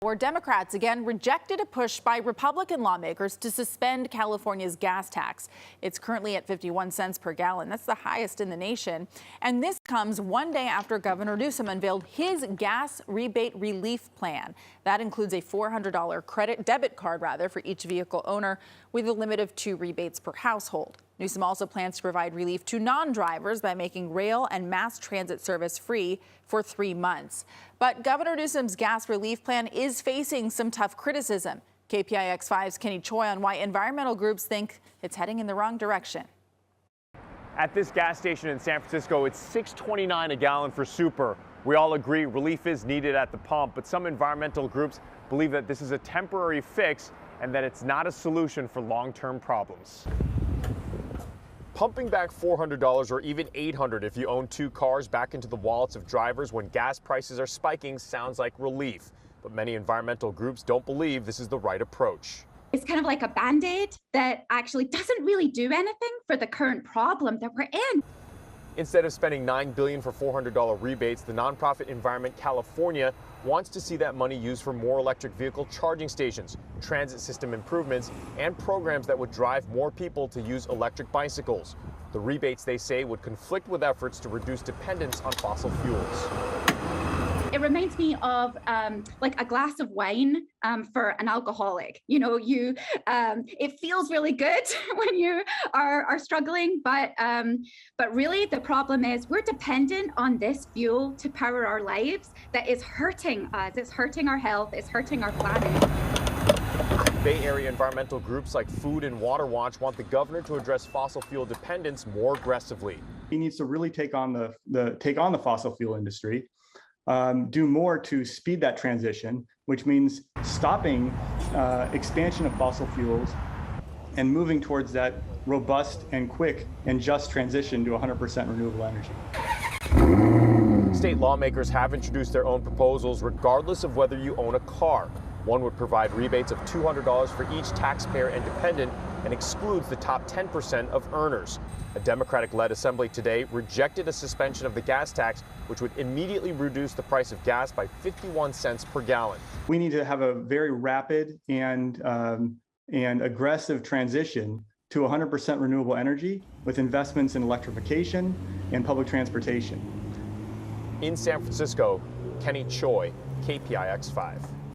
Where Democrats again rejected a push by Republican lawmakers to suspend California's gas tax. It's currently at 51 cents per gallon. That's the highest in the nation. And this comes one day after Governor Newsom unveiled his gas rebate relief plan. That includes a $400 debit card for each vehicle owner, with a limit of 2 rebates per household. Newsom also plans to provide relief to non-drivers by making rail and mass transit service free for 3 months. But Governor Newsom's gas relief plan is facing some tough criticism. KPIX 5's Kenny Choi on why environmental groups think it's heading in the wrong direction. At this gas station in San Francisco, it's $6.29 a gallon for super. We all agree relief is needed at the pump, but some environmental groups believe that this is a temporary fix and that it's not a solution for long-term problems. Pumping back $400 or even $800 if you own 2 cars back into the wallets of drivers when gas prices are spiking sounds like relief. But many environmental groups don't believe this is the right approach. It's kind of like a Band-Aid that actually doesn't really do anything for the current problem that we're in. Instead of spending $9 billion for $400 rebates, the nonprofit Environment California wants to see that money used for more electric vehicle charging stations, transit system improvements, and programs that would drive more people to use electric bicycles. The rebates, they say, would conflict with efforts to reduce dependence on fossil fuels. It reminds me of like a glass of wine for an alcoholic. You know, it feels really good when you are struggling, but really the problem is we're dependent on this fuel to power our lives that is hurting us. It's hurting our health. It's hurting our planet. Bay Area environmental groups like Food and Water Watch want the governor to address fossil fuel dependence more aggressively. He needs to really take on the fossil fuel industry. Do more to speed that transition, which means stopping expansion of fossil fuels and moving towards that robust and quick and just transition to 100% renewable energy. State lawmakers have introduced their own proposals regardless of whether you own a car. One would provide rebates of $200 for each taxpayer and dependent and excludes the top 10% of earners. A Democratic-led assembly today rejected a suspension of the gas tax, which would immediately reduce the price of gas by 51 cents per gallon. We need to have a very rapid and aggressive transition to 100% renewable energy with investments in electrification and public transportation. In San Francisco, Kenny Choi, KPIX 5.